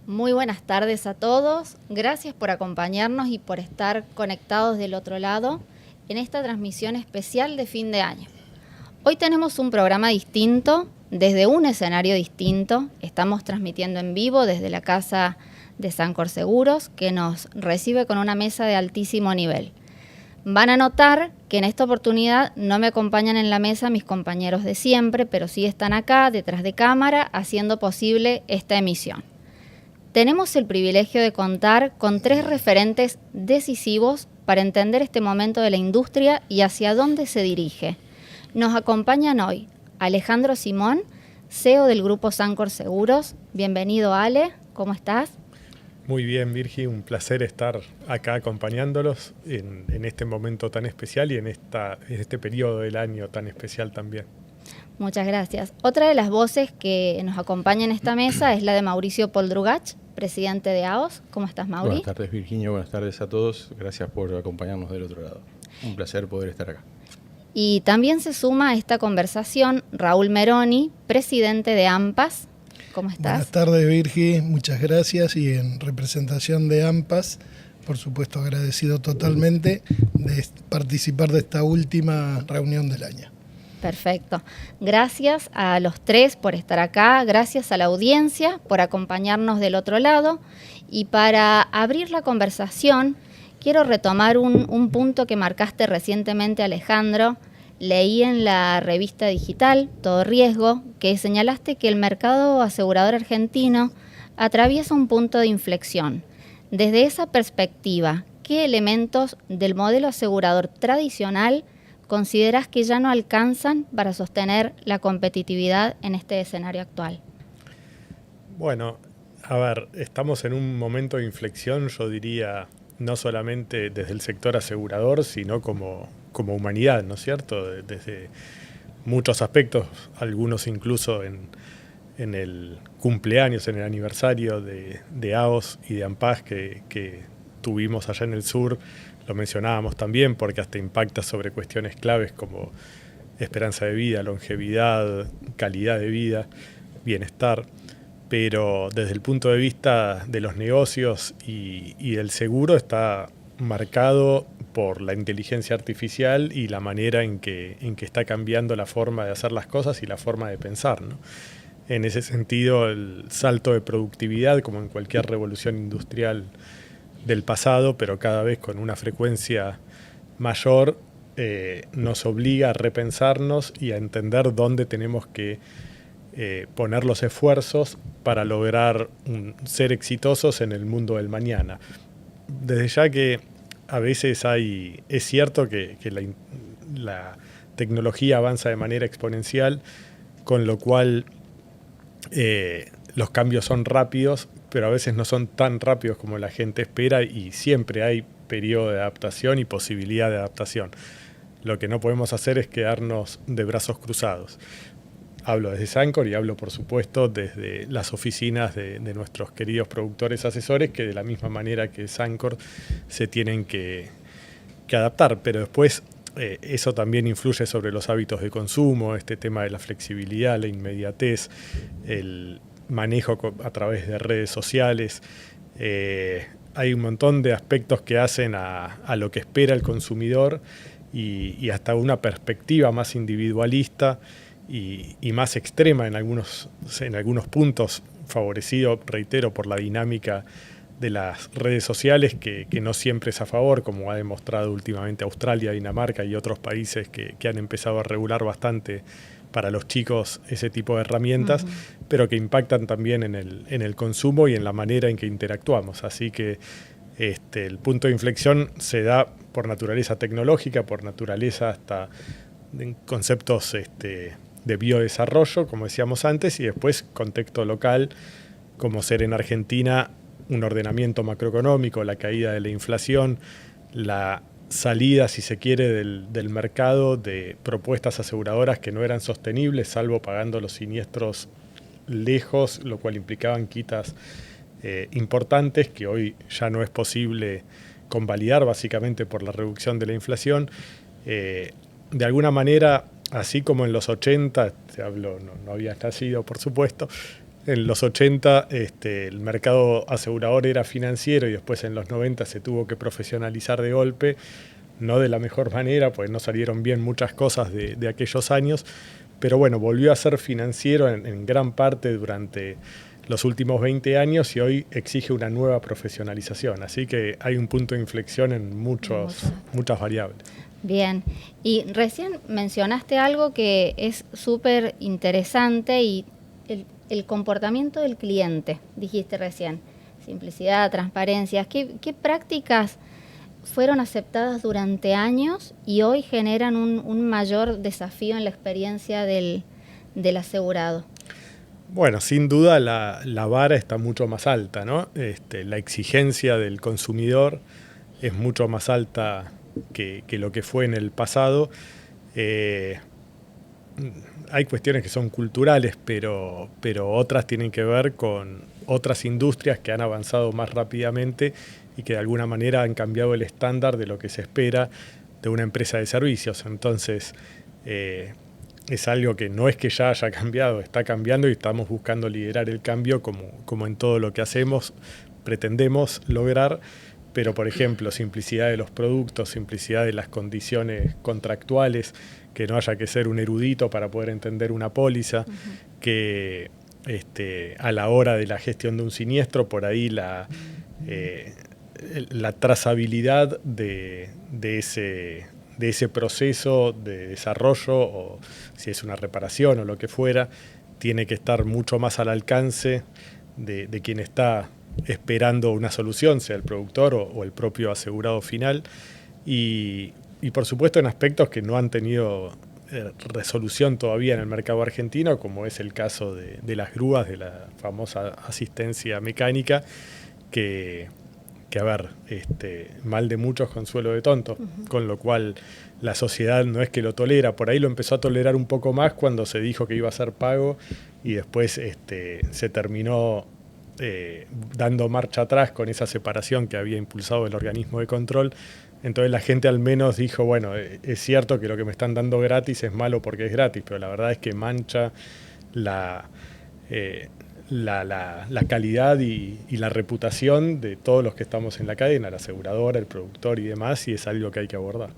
Muy buenas tardes a todos. Gracias por acompañarnos y por estar conectados del otro lado en esta transmisión especial de fin de año. Hoy tenemos un programa distinto, desde un escenario distinto. Estamos transmitiendo en vivo desde la casa de Sancor Seguros, que nos recibe con una mesa de altísimo nivel. Van a notar que en esta oportunidad no me acompañan en la mesa mis compañeros de siempre, pero sí están acá, detrás de cámara, haciendo posible esta emisión. Tenemos el privilegio de contar con 3 referentes decisivos para entender este momento de la industria y hacia dónde se dirige. Nos acompañan hoy Alejandro Simón, CEO del Grupo Sancor Seguros. Bienvenido, Ale. ¿Cómo estás? Muy bien, Virgi. Un placer estar acá acompañándolos en este momento tan especial y en este periodo del año tan especial también. Muchas gracias. Otra de las voces que nos acompaña en esta mesa es la de Mauricio Poldrugach, presidente de AOS. ¿Cómo estás, Mauri? Buenas tardes, Virginia. Buenas tardes a todos. Gracias por acompañarnos del otro lado. Un placer poder estar acá. Y también se suma a esta conversación Raúl Meroni, presidente de AMPAS. ¿Cómo estás? Buenas tardes, Virgi. Muchas gracias. Y en representación de AMPAS, por supuesto, agradecido totalmente de participar de esta última reunión del año. Perfecto. Gracias a los 3 por estar acá, gracias a la audiencia por acompañarnos del otro lado. Y para abrir la conversación, quiero retomar un punto que marcaste recientemente, Alejandro. Leí en la revista digital Todo Riesgo que señalaste que el mercado asegurador argentino atraviesa un punto de inflexión. Desde esa perspectiva, ¿qué elementos del modelo asegurador tradicional consideras que ya no alcanzan para sostener la competitividad en este escenario actual? Bueno, a ver, estamos en un momento de inflexión, yo diría, no solamente desde el sector asegurador, sino como humanidad, ¿no es cierto? Desde muchos aspectos, algunos incluso en el cumpleaños, en el aniversario de AOS y de AMPAS que tuvimos allá en el sur. Lo mencionábamos también porque hasta impacta sobre cuestiones claves como esperanza de vida, longevidad, calidad de vida, bienestar. Pero desde el punto de vista de los negocios y del seguro está marcado por la inteligencia artificial y la manera en que está cambiando la forma de hacer las cosas y la forma de pensar, ¿no? En ese sentido, el salto de productividad, como en cualquier revolución industrial del pasado, pero cada vez con una frecuencia mayor, nos obliga a repensarnos y a entender dónde tenemos que poner los esfuerzos para lograr ser exitosos en el mundo del mañana. Desde ya que a veces es cierto que la tecnología avanza de manera exponencial, con lo cual los cambios son rápidos, pero a veces no son tan rápidos como la gente espera y siempre hay periodo de adaptación y posibilidad de adaptación. Lo que no podemos hacer es quedarnos de brazos cruzados. Hablo desde Sancor y hablo, por supuesto, desde las oficinas de nuestros queridos productores asesores, que de la misma manera que Sancor se tienen que adaptar. Pero después eso también influye sobre los hábitos de consumo, este tema de la flexibilidad, la inmediatez, el manejo a través de redes sociales. Hay un montón de aspectos que hacen a lo que espera el consumidor y hasta una perspectiva más individualista y más extrema en algunos puntos, favorecido, reitero, por la dinámica de las redes sociales, que no siempre es a favor, como ha demostrado últimamente Australia, Dinamarca y otros países que han empezado a regular bastante para los chicos ese tipo de herramientas, pero que impactan también en el consumo y en la manera en que interactuamos. Así que el punto de inflexión se da por naturaleza tecnológica, por naturaleza hasta en conceptos de biodesarrollo, como decíamos antes, y después contexto local, como ser en Argentina un ordenamiento macroeconómico, la caída de la inflación, la salida, si se quiere, del mercado de propuestas aseguradoras que no eran sostenibles, salvo pagando los siniestros lejos, lo cual implicaban quitas importantes que hoy ya no es posible convalidar, básicamente por la reducción de la inflación. De alguna manera, así como en los 80, no había nacido, por supuesto, En los 80 el mercado asegurador era financiero y después en los 90 se tuvo que profesionalizar de golpe, no de la mejor manera, pues no salieron bien muchas cosas de aquellos años, pero bueno, volvió a ser financiero en gran parte durante los últimos 20 años y hoy exige una nueva profesionalización. Así que hay un punto de inflexión en muchas variables. Bien, y recién mencionaste algo que es súper interesante y el comportamiento del cliente, dijiste recién, simplicidad, transparencia. ¿Qué prácticas fueron aceptadas durante años y hoy generan un mayor desafío en la experiencia del asegurado? Bueno, sin duda la vara está mucho más alta, ¿no? La exigencia del consumidor es mucho más alta que lo que fue en el pasado. Hay cuestiones que son culturales, pero otras tienen que ver con otras industrias que han avanzado más rápidamente y que de alguna manera han cambiado el estándar de lo que se espera de una empresa de servicios. Entonces, es algo que no es que ya haya cambiado, está cambiando y estamos buscando liderar el cambio como en todo lo que hacemos, pretendemos lograr. Pero, por ejemplo, simplicidad de los productos, simplicidad de las condiciones contractuales, que no haya que ser un erudito para poder entender una póliza, que a la hora de la gestión de un siniestro, por ahí la trazabilidad de ese proceso de desarrollo, o si es una reparación o lo que fuera, tiene que estar mucho más al alcance de quien está esperando una solución, sea el productor o el propio asegurado final, y por supuesto en aspectos que no han tenido resolución todavía en el mercado argentino, como es el caso de las grúas, de la famosa asistencia mecánica, que a ver, mal de muchos, consuelo de tontos, con lo cual la sociedad no es que lo tolera, por ahí lo empezó a tolerar un poco más cuando se dijo que iba a ser pago y después se terminó dando marcha atrás con esa separación que había impulsado el organismo de control. Entonces la gente al menos dijo, bueno, es cierto que lo que me están dando gratis es malo porque es gratis, pero la verdad es que mancha la calidad y la reputación de todos los que estamos en la cadena, la aseguradora, el productor y demás, y es algo que hay que abordar.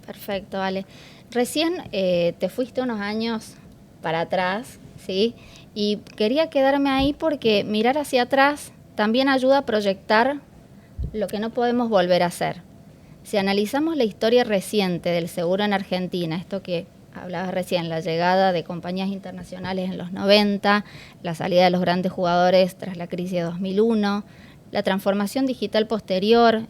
Perfecto, Ale. Recién te fuiste unos años para atrás, ¿sí? Y quería quedarme ahí porque mirar hacia atrás también ayuda a proyectar lo que no podemos volver a hacer. Si analizamos la historia reciente del seguro en Argentina, esto que hablabas recién, la llegada de compañías internacionales en los 90, la salida de los grandes jugadores tras la crisis de 2001, la transformación digital posterior,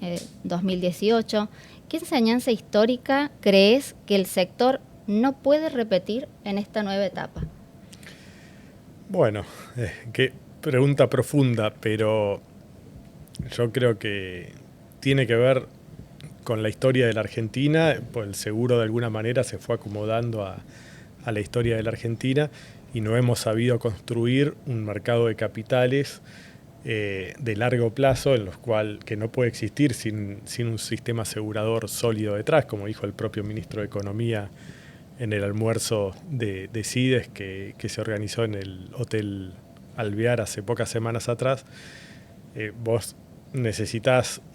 2018, ¿qué enseñanza histórica crees que el sector no puede repetir en esta nueva etapa? Bueno, qué pregunta profunda, pero yo creo que tiene que ver con la historia de la Argentina, pues el seguro de alguna manera se fue acomodando a la historia de la Argentina y no hemos sabido construir un mercado de capitales de largo plazo en los cuales que no puede existir sin un sistema asegurador sólido detrás, como dijo el propio ministro de Economía en el almuerzo de CIDES que se organizó en el Hotel Alvear hace pocas semanas atrás.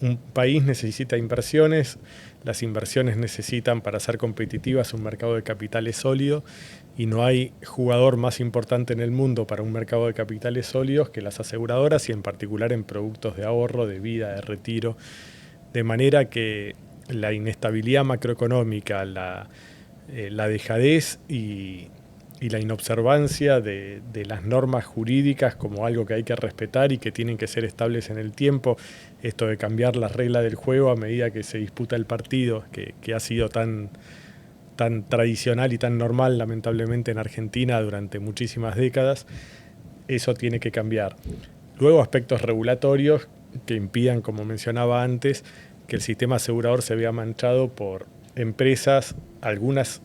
Un país necesita inversiones, las inversiones necesitan, para ser competitivas, un mercado de capitales sólido, y no hay jugador más importante en el mundo para un mercado de capitales sólidos que las aseguradoras, y en particular en productos de ahorro, de vida, de retiro, de manera que la inestabilidad macroeconómica, la dejadez y la inobservancia de las normas jurídicas como algo que hay que respetar y que tienen que ser estables en el tiempo, esto de cambiar las reglas del juego a medida que se disputa el partido, que ha sido tan tradicional y tan normal lamentablemente en Argentina durante muchísimas décadas, eso tiene que cambiar. Luego, aspectos regulatorios que impidan, como mencionaba antes, que el sistema asegurador se vea manchado por empresas, algunas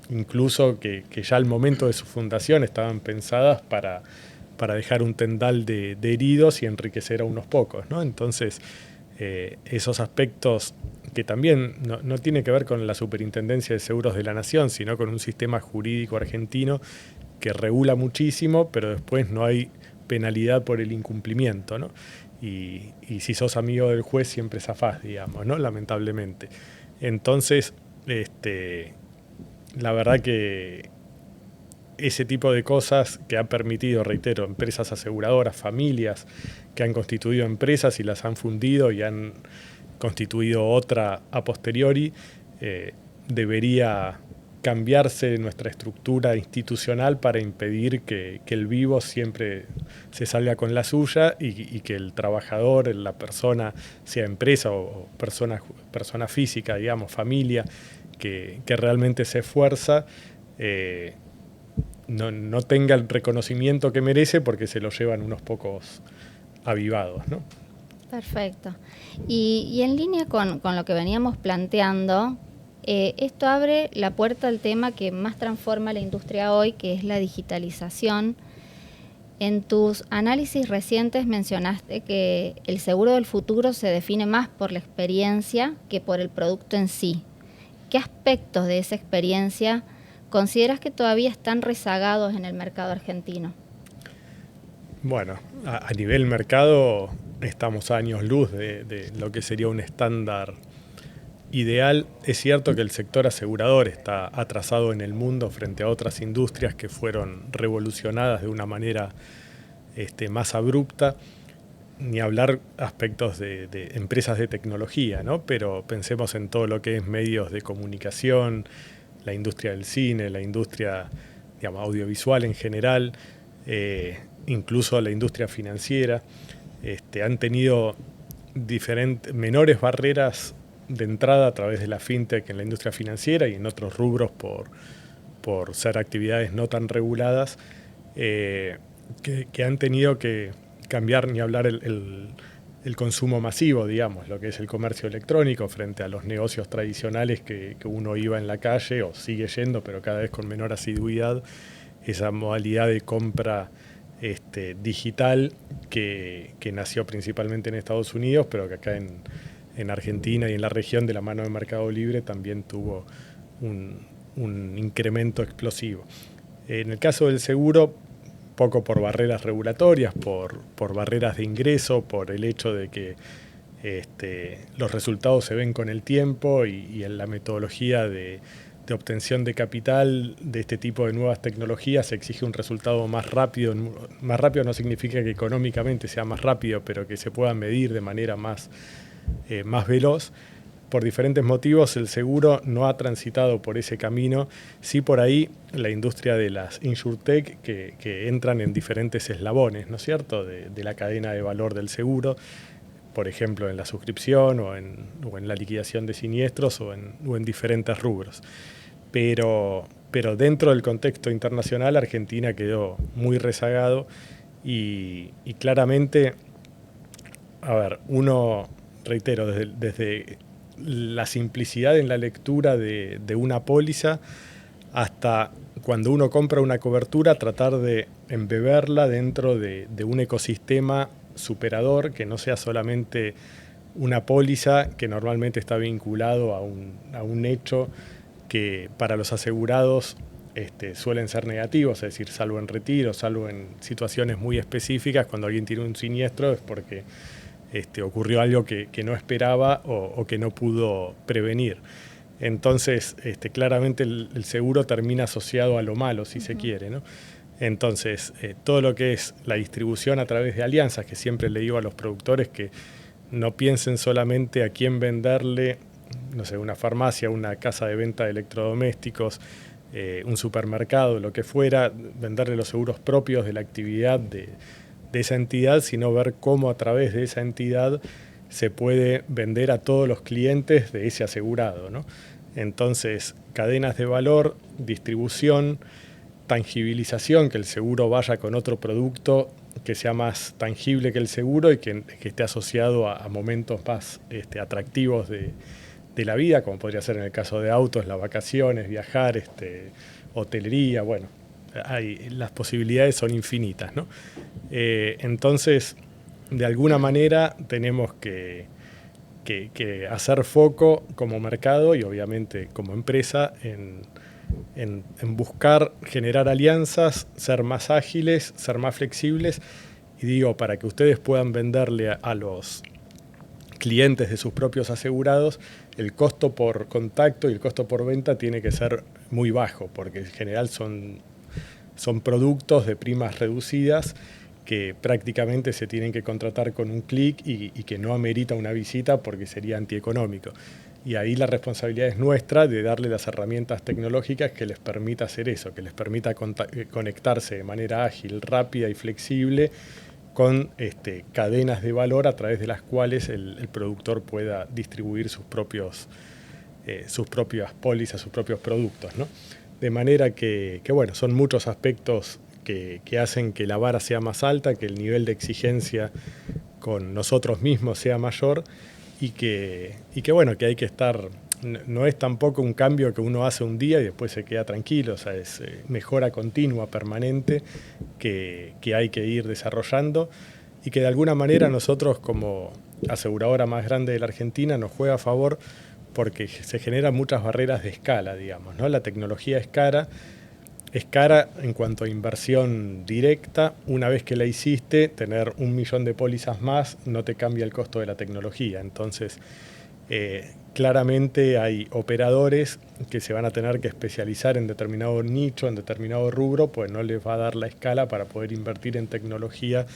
incluso que ya al momento de su fundación estaban pensadas para dejar un tendal de heridos y enriquecer a unos pocos, ¿no? Entonces, esos aspectos que también no tiene que ver con la Superintendencia de Seguros de la Nación, sino con un sistema jurídico argentino que regula muchísimo, pero después no hay penalidad por el incumplimiento, ¿no? Y si sos amigo del juez siempre zafás, digamos, ¿no? Lamentablemente. Entonces, la verdad que ese tipo de cosas que ha permitido, reitero, empresas aseguradoras, familias que han constituido empresas y las han fundido y han constituido otra a posteriori, debería cambiarse nuestra estructura institucional para impedir que el vivo siempre se salga con la suya y que el trabajador, la persona, sea empresa o persona física, digamos, familia, que realmente se esfuerza, no tenga el reconocimiento que merece porque se lo llevan unos pocos avivados, ¿no? Perfecto. Y en línea con lo que veníamos planteando, esto abre la puerta al tema que más transforma la industria hoy, que es la digitalización. En tus análisis recientes mencionaste que el seguro del futuro se define más por la experiencia que por el producto en sí. ¿Qué aspectos de esa experiencia consideras que todavía están rezagados en el mercado argentino? Bueno, a nivel mercado estamos a años luz de lo que sería un estándar ideal. Es cierto que el sector asegurador está atrasado en el mundo frente a otras industrias que fueron revolucionadas de una manera más abrupta, ni hablar aspectos de empresas de tecnología, ¿no? Pero pensemos en todo lo que es medios de comunicación, la industria del cine, la industria, digamos, audiovisual en general, incluso la industria financiera, han tenido menores barreras de entrada a través de la fintech en la industria financiera y en otros rubros por ser actividades no tan reguladas, que han tenido que cambiar, ni hablar el consumo masivo, digamos, lo que es el comercio electrónico frente a los negocios tradicionales que uno iba en la calle o sigue yendo, pero cada vez con menor asiduidad, esa modalidad de compra digital que nació principalmente en Estados Unidos, pero que acá en Argentina y en la región de la mano de Mercado Libre también tuvo un incremento explosivo. En el caso del seguro, poco por barreras regulatorias, por barreras de ingreso, por el hecho de que los resultados se ven con el tiempo y en la metodología de obtención de capital de este tipo de nuevas tecnologías se exige un resultado más rápido. Más rápido no significa que económicamente sea más rápido, pero que se pueda medir de manera más veloz. Por diferentes motivos el seguro no ha transitado por ese camino. Sí, por ahí la industria de las insurtech que entran en diferentes eslabones, ¿no es cierto?, de la cadena de valor del seguro, por ejemplo en la suscripción o en la liquidación de siniestros o en diferentes rubros. Pero dentro del contexto internacional Argentina quedó muy rezagado y claramente, a ver, uno, reitero, desde la simplicidad en la lectura de una póliza hasta cuando uno compra una cobertura, tratar de embeberla dentro de un ecosistema superador que no sea solamente una póliza que normalmente está vinculado a un hecho que para los asegurados suelen ser negativos, es decir, salvo en retiro, salvo en situaciones muy específicas, cuando alguien tiene un siniestro es porque ocurrió algo que no esperaba o que no pudo prevenir. Entonces, claramente el seguro termina asociado a lo malo, si se quiere, ¿no? Entonces, todo lo que es la distribución a través de alianzas, que siempre le digo a los productores que no piensen solamente a quién venderle, no sé, una farmacia, una casa de venta de electrodomésticos, un supermercado, lo que fuera, venderle los seguros propios de la actividad de esa entidad, sino ver cómo a través de esa entidad se puede vender a todos los clientes de ese asegurado, ¿no? Entonces, cadenas de valor, distribución, tangibilización, que el seguro vaya con otro producto que sea más tangible que el seguro y que esté asociado a momentos más atractivos de la vida, como podría ser en el caso de autos, las vacaciones, viajar, hotelería, bueno, las posibilidades son infinitas, ¿no? Entonces, de alguna manera tenemos que hacer foco como mercado y obviamente como empresa en buscar generar alianzas, ser más ágiles, ser más flexibles Y digo, para que ustedes puedan venderle a los clientes de sus propios asegurados, el costo por contacto y el costo por venta tiene que ser muy bajo, porque en general son productos de primas reducidas que prácticamente se tienen que contratar con un clic y que no amerita una visita porque sería antieconómico. Y ahí la responsabilidad es nuestra de darle las herramientas tecnológicas que les permita hacer eso, que les permita conectarse de manera ágil, rápida y flexible con cadenas de valor a través de las cuales el productor pueda distribuir sus propias pólizas, sus propios productos, ¿no? De manera que bueno, son muchos aspectos que hacen que la vara sea más alta, que el nivel de exigencia con nosotros mismos sea mayor y que bueno, que hay que estar, no es tampoco un cambio que uno hace un día y después se queda tranquilo, o sea, es mejora continua, permanente, que hay que ir desarrollando y que de alguna manera nosotros como aseguradora más grande de la Argentina nos juega a favor porque se generan muchas barreras de escala, digamos, ¿no? La tecnología es cara en cuanto a inversión directa. Una vez que la hiciste, tener 1 millón de pólizas más no te cambia el costo de la tecnología. Entonces, claramente hay operadores que se van a tener que especializar en determinado nicho, en determinado rubro, pues no les va a dar la escala para poder invertir en tecnología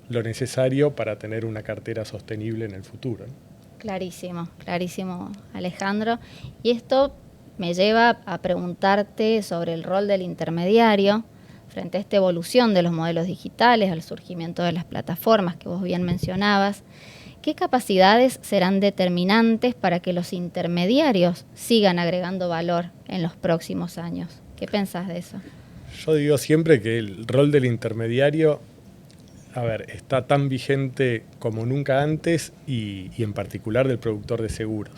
lo necesario para tener una cartera sostenible en el futuro, ¿no? Clarísimo, clarísimo, Alejandro. Y esto me lleva a preguntarte sobre el rol del intermediario frente a esta evolución de los modelos digitales, al surgimiento de las plataformas que vos bien mencionabas. ¿Qué capacidades serán determinantes para que los intermediarios sigan agregando valor en los próximos años? ¿Qué pensás de eso? Yo digo siempre que el rol del intermediario, está tan vigente como nunca antes y en particular del productor de seguros.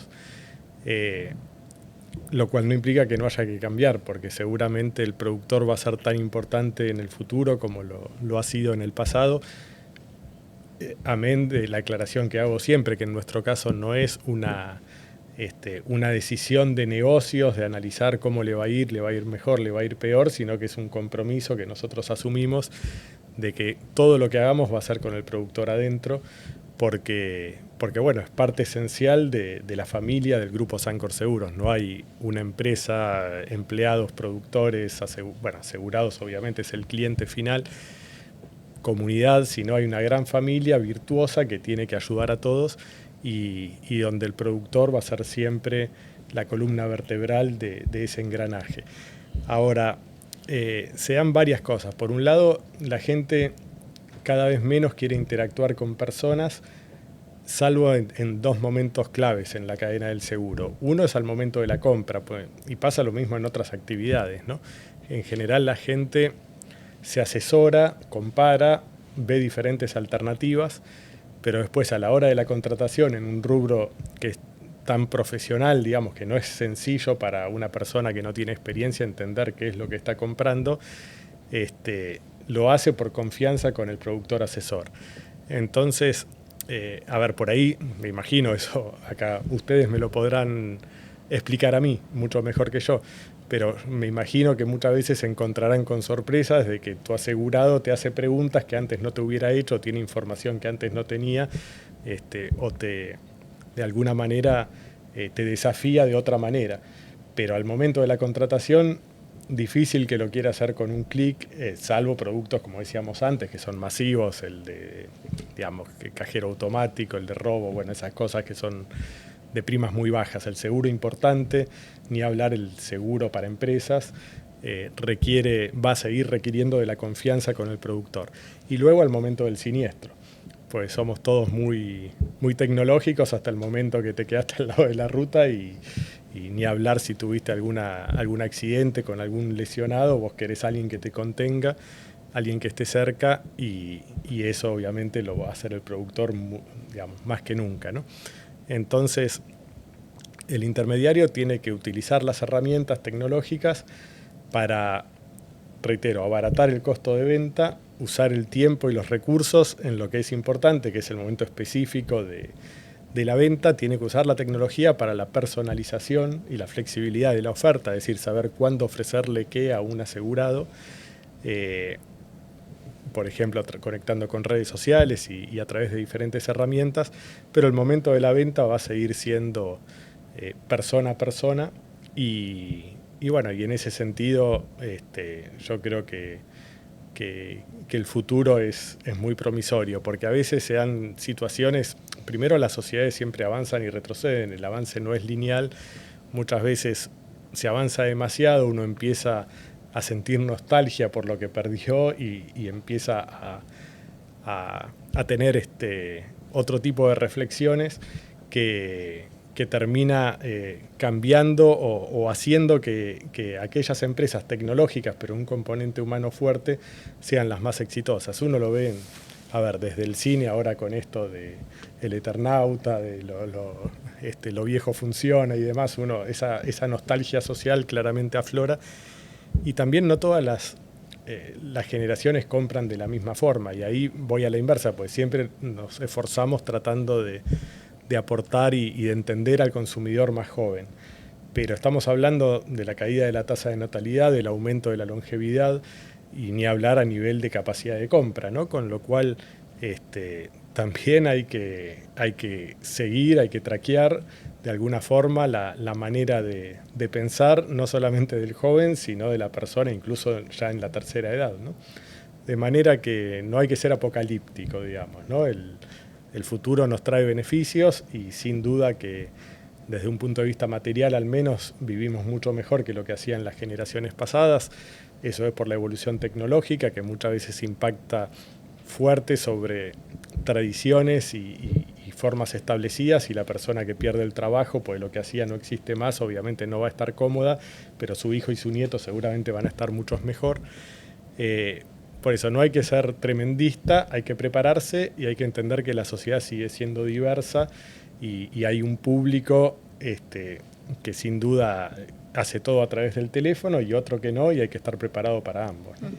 Lo cual no implica que no haya que cambiar, porque seguramente el productor va a ser tan importante en el futuro como lo ha sido en el pasado. Amén de la aclaración que hago siempre, que en nuestro caso no es una decisión de negocios, de analizar cómo le va a ir mejor, le va a ir peor, sino que es un compromiso que nosotros asumimos de que todo lo que hagamos va a ser con el productor adentro, porque bueno, es parte esencial de la familia del grupo Sancor Seguros. No hay una empresa, empleados, productores, asegurados obviamente es el cliente final, comunidad, sino hay una gran familia virtuosa que tiene que ayudar a todos y donde el productor va a ser siempre la columna vertebral de ese engranaje. Ahora, se dan varias cosas. Por un lado, la gente cada vez menos quiere interactuar con personas, salvo en 2 momentos claves en la cadena del seguro. Uno es al momento de la compra, y pasa lo mismo en otras actividades, ¿no? En general la gente se asesora, compara, ve diferentes alternativas, pero después a la hora de la contratación en un rubro que es tan profesional, digamos, que no es sencillo para una persona que no tiene experiencia entender qué es lo que está comprando, lo hace por confianza con el productor asesor. Entonces, por ahí, me imagino eso, acá ustedes me lo podrán explicar a mí mucho mejor que yo, pero me imagino que muchas veces se encontrarán con sorpresas de que tu asegurado te hace preguntas que antes no te hubiera hecho, tiene información que antes no tenía, o de alguna manera te desafía de otra manera. Pero al momento de la contratación, difícil que lo quiera hacer con un clic, salvo productos, como decíamos antes, que son masivos, el de, cajero automático, el de robo, bueno, esas cosas que son de primas muy bajas. El seguro importante, ni hablar el seguro para empresas, va a seguir requiriendo de la confianza con el productor. Y luego al momento del siniestro, pues somos todos muy, muy tecnológicos hasta el momento que te quedaste al lado de la ruta y ni hablar si tuviste algún accidente con algún lesionado, vos querés a alguien que te contenga, alguien que esté cerca y eso obviamente lo va a hacer el productor, más que nunca, ¿no? Entonces, el intermediario tiene que utilizar las herramientas tecnológicas para, reitero, abaratar el costo de venta, usar el tiempo y los recursos en lo que es importante, que es el momento específico de la venta. Tiene que usar la tecnología para la personalización y la flexibilidad de la oferta, es decir, saber cuándo ofrecerle qué a un asegurado. por ejemplo, conectando con redes sociales y a través de diferentes herramientas, pero el momento de la venta va a seguir siendo persona a persona y bueno, y en ese sentido yo creo que el futuro es muy promisorio, porque a veces se dan situaciones, primero las sociedades siempre avanzan y retroceden, el avance no es lineal, muchas veces se avanza demasiado, uno empieza a sentir nostalgia por lo que perdió y empieza a tener otro tipo de reflexiones que termina cambiando o haciendo que aquellas empresas tecnológicas, pero un componente humano fuerte, sean las más exitosas. Uno lo ve, desde el cine ahora con esto de El Eternauta, de lo viejo funciona y demás, esa nostalgia social claramente aflora. Y también no todas las generaciones compran de la misma forma, y ahí voy a la inversa, pues siempre nos esforzamos tratando de aportar y de entender al consumidor más joven. Pero estamos hablando de la caída de la tasa de natalidad, del aumento de la longevidad, y ni hablar a nivel de capacidad de compra, ¿no? Con lo cual también hay que seguir, hay que traquear de alguna forma la manera de pensar, no solamente del joven, sino de la persona, incluso ya en la tercera edad, ¿no? De manera que no hay que ser apocalíptico, digamos, ¿no? El futuro nos trae beneficios y sin duda que desde un punto de vista material al menos vivimos mucho mejor que lo que hacían las generaciones pasadas. Eso es por la evolución tecnológica que muchas veces impacta fuerte sobre tradiciones y formas establecidas, y la persona que pierde el trabajo, pues lo que hacía no existe más, obviamente no va a estar cómoda, pero su hijo y su nieto seguramente van a estar muchos mejor. Por eso no hay que ser tremendista, hay que prepararse y hay que entender que la sociedad sigue siendo diversa y hay un público que sin duda hace todo a través del teléfono y otro que no, y hay que estar preparado para ambos, ¿no?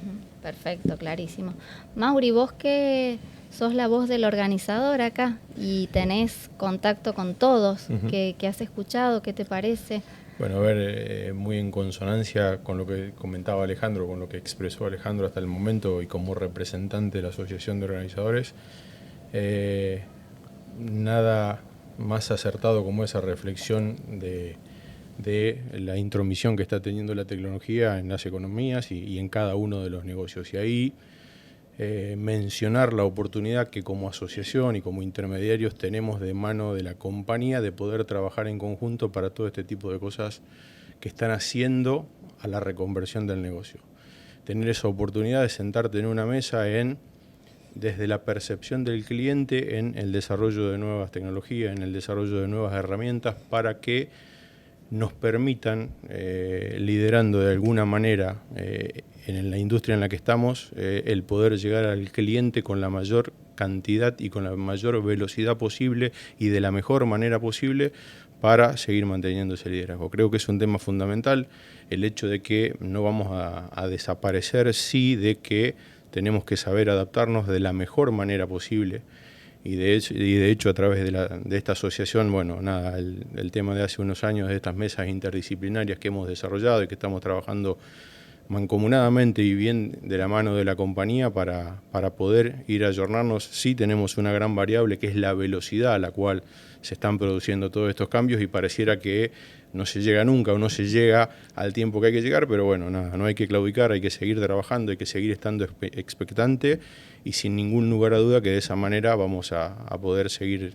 Perfecto, clarísimo. Mauri, vos que sos la voz del organizador acá y tenés contacto con todos, ¿qué has escuchado? ¿Qué te parece? Bueno, a ver, muy en consonancia con lo que comentaba Alejandro, con lo que expresó Alejandro hasta el momento y como representante de la Asociación de Organizadores, nada más acertado como esa reflexión de la intromisión que está teniendo la tecnología en las economías y en cada uno de los negocios. Y ahí mencionar la oportunidad que como asociación y como intermediarios tenemos de mano de la compañía de poder trabajar en conjunto para todo este tipo de cosas que están haciendo a la reconversión del negocio. Tener esa oportunidad de sentarte en una mesa desde la percepción del cliente en el desarrollo de nuevas tecnologías, en el desarrollo de nuevas herramientas para que nos permitan, liderando de alguna manera en la industria en la que estamos, el poder llegar al cliente con la mayor cantidad y con la mayor velocidad posible y de la mejor manera posible para seguir manteniendo ese liderazgo. Creo que es un tema fundamental el hecho de que no vamos a desaparecer, sí, de que tenemos que saber adaptarnos de la mejor manera posible. Y de hecho a través de esta asociación, bueno, nada, el tema de hace unos años de estas mesas interdisciplinarias que hemos desarrollado y que estamos trabajando mancomunadamente y bien de la mano de la compañía para poder ir a ayornarnos. Sí tenemos una gran variable que es la velocidad a la cual se están produciendo todos estos cambios y pareciera que no se llega nunca o no se llega al tiempo que hay que llegar, pero bueno, nada, no hay que claudicar, hay que seguir trabajando, hay que seguir estando expectante y sin ningún lugar a duda que de esa manera vamos a poder seguir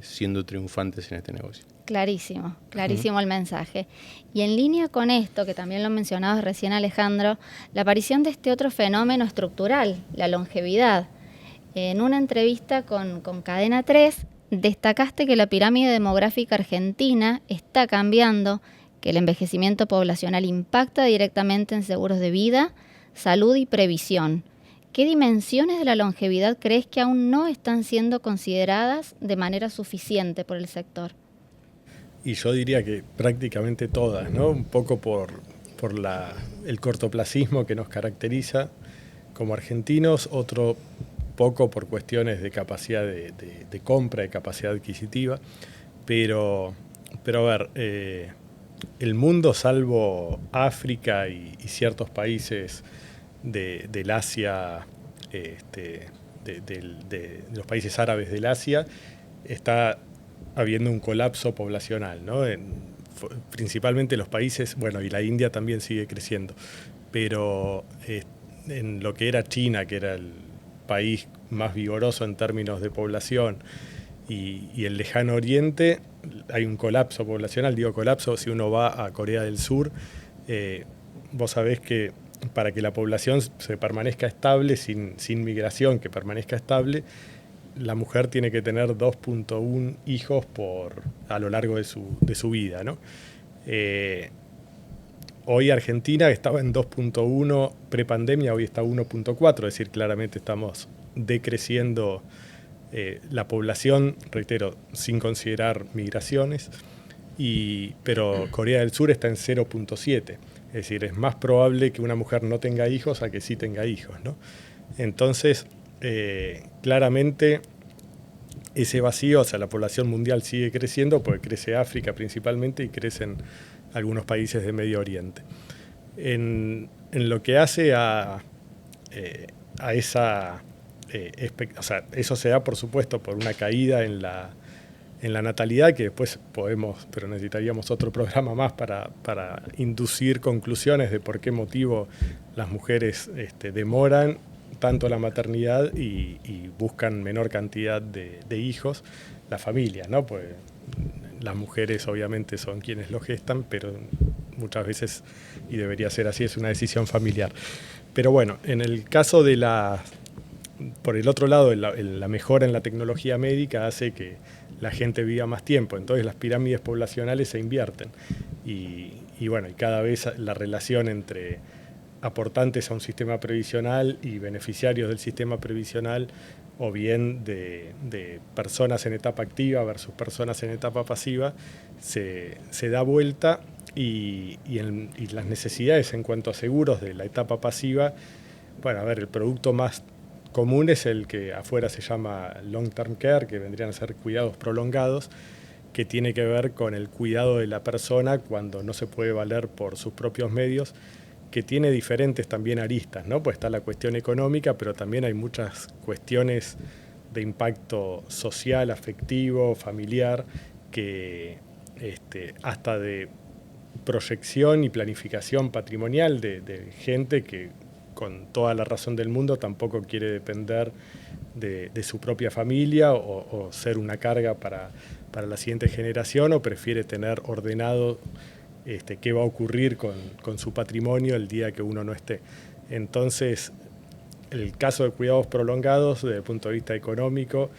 siendo triunfantes en este negocio. Clarísimo, clarísimo el mensaje. Y en línea con esto, que también lo mencionabas recién Alejandro, la aparición de este otro fenómeno estructural, la longevidad. En una entrevista con Cadena 3, destacaste que la pirámide demográfica argentina está cambiando, que el envejecimiento poblacional impacta directamente en seguros de vida, salud y previsión. ¿Qué dimensiones de la longevidad crees que aún no están siendo consideradas de manera suficiente por el sector? Y yo diría que prácticamente todas, ¿no? Un poco por el cortoplacismo que nos caracteriza como argentinos, otro poco por cuestiones de capacidad de compra, de capacidad adquisitiva, pero a ver, el mundo, salvo África y ciertos países del Asia de los países árabes del Asia, está habiendo un colapso poblacional, ¿no? Principalmente los países, bueno, y la India también sigue creciendo, pero en lo que era China, que era el país más vigoroso en términos de población, y el lejano oriente, hay un colapso poblacional. Digo colapso, si uno va a Corea del Sur, vos sabés que para que la población se permanezca estable, sin migración, que permanezca estable, la mujer tiene que tener 2.1 hijos a lo largo de su vida, ¿no? Hoy Argentina estaba en 2.1 prepandemia, hoy está 1.4, es decir, claramente estamos decreciendo la población, reitero, sin considerar migraciones, pero Corea del Sur está en 0.7, es decir, es más probable que una mujer no tenga hijos a que sí tenga hijos, ¿no? Entonces, claramente ese vacío, o sea, la población mundial sigue creciendo porque crece África principalmente y crecen algunos países de Medio Oriente. En lo que hace a esa... o sea, eso se da, por supuesto, por una caída en la natalidad, que después podemos, pero necesitaríamos otro programa más para inducir conclusiones de por qué motivo las mujeres demoran tanto la maternidad y buscan menor cantidad de hijos, las familias, ¿no? Pues las mujeres obviamente son quienes lo gestan, pero muchas veces, y debería ser así, es una decisión familiar. Pero bueno, en el caso de por el otro lado, la mejora en la tecnología médica hace que la gente viva más tiempo, entonces las pirámides poblacionales se invierten. Y bueno, y cada vez la relación entre aportantes a un sistema previsional y beneficiarios del sistema previsional, o bien de personas en etapa activa versus personas en etapa pasiva, se da vuelta y las necesidades en cuanto a seguros de la etapa pasiva, bueno, a ver, el producto más común es el que afuera se llama long term care, que vendrían a ser cuidados prolongados, que tiene que ver con el cuidado de la persona cuando no se puede valer por sus propios medios, que tiene diferentes también aristas, ¿no? Pues está la cuestión económica, pero también hay muchas cuestiones de impacto social, afectivo, familiar, que hasta de proyección y planificación patrimonial de gente que con toda la razón del mundo tampoco quiere depender de su propia familia o ser una carga para la siguiente generación, o prefiere tener ordenado qué va a ocurrir con su patrimonio el día que uno no esté. Entonces, el caso de cuidados prolongados desde el punto de vista económico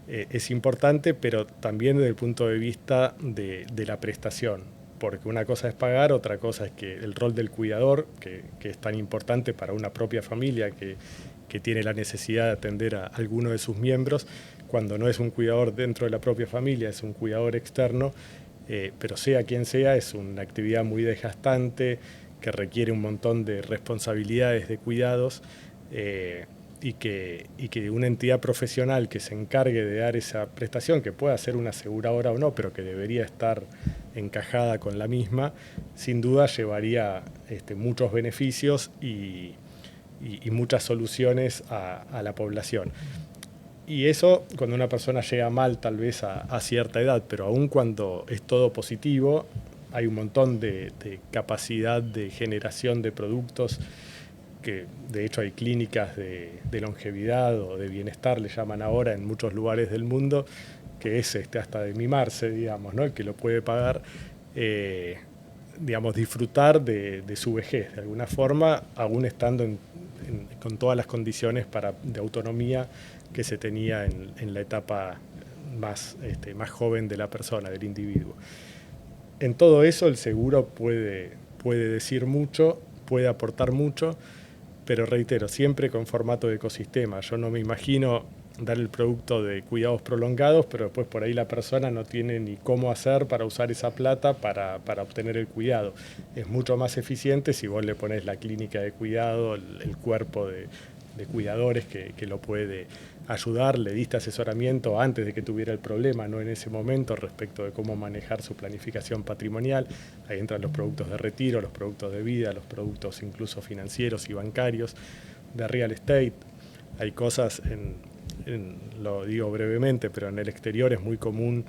es importante, pero también desde el punto de vista de la prestación, porque una cosa es pagar, otra cosa es que el rol del cuidador, que es tan importante para una propia familia que tiene la necesidad de atender a alguno de sus miembros, cuando no es un cuidador dentro de la propia familia, es un cuidador externo, pero sea quien sea, es una actividad muy desgastante, que requiere un montón de responsabilidades, de cuidados, y que una entidad profesional que se encargue de dar esa prestación, que pueda ser una aseguradora o no, pero que debería estar encajada con la misma, sin duda llevaría muchos beneficios y muchas soluciones a la población. Y eso cuando una persona llega mal tal vez a cierta edad, pero aún cuando es todo positivo, hay un montón de capacidad de generación de productos, que de hecho hay clínicas de longevidad o de bienestar, le llaman ahora, en muchos lugares del mundo, que es hasta de mimarse, digamos, ¿no? El que lo puede pagar, digamos, disfrutar de su vejez, de alguna forma, aún estando con todas las condiciones de autonomía que se tenía en la etapa más joven de la persona, del individuo. En todo eso el seguro puede decir mucho, puede aportar mucho, pero reitero, siempre con formato de ecosistema. Yo no me imagino dar el producto de cuidados prolongados, pero después por ahí la persona no tiene ni cómo hacer para usar esa plata para obtener el cuidado. Es mucho más eficiente si vos le ponés la clínica de cuidado, el cuerpo de cuidadores que lo puede ayudar, le diste asesoramiento antes de que tuviera el problema, no en ese momento, respecto de cómo manejar su planificación patrimonial. Ahí entran los productos de retiro, los productos de vida, los productos incluso financieros y bancarios, de real estate. Hay cosas, lo digo brevemente, pero en el exterior es muy común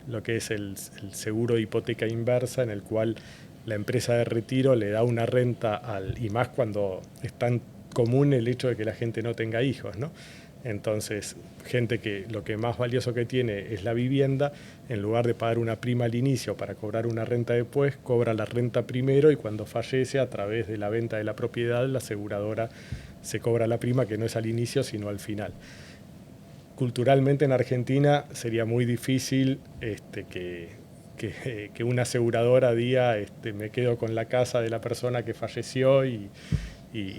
lo que es el seguro de hipoteca inversa, en el cual la empresa de retiro le da una renta y más cuando es tan común el hecho de que la gente no tenga hijos, ¿no? Entonces, gente que lo que más valioso que tiene es la vivienda, en lugar de pagar una prima al inicio para cobrar una renta después, cobra la renta primero y cuando fallece, a través de la venta de la propiedad, la aseguradora se cobra la prima, que no es al inicio, sino al final. Culturalmente en Argentina sería muy difícil que una aseguradora diga me quedo con la casa de la persona que falleció y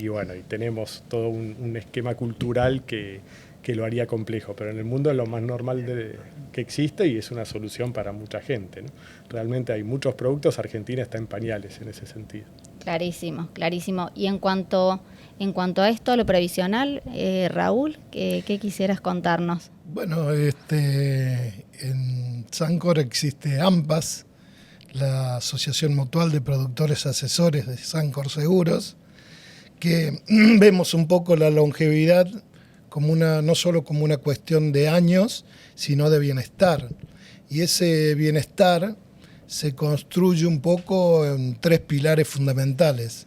bueno, y tenemos todo un esquema cultural que lo haría complejo, pero en el mundo es lo más normal que existe y es una solución para mucha gente, ¿no? Realmente hay muchos productos, Argentina está en pañales en ese sentido. Clarísimo, clarísimo. Y en cuanto a esto, lo previsional, Raúl, ¿qué quisieras contarnos? Bueno, en Sancor existe AMPAS, la Asociación Mutual de Productores Asesores de Sancor Seguros, que vemos un poco la longevidad como no solo como una cuestión de años, sino de bienestar. Y ese bienestar se construye un poco en 3 pilares fundamentales,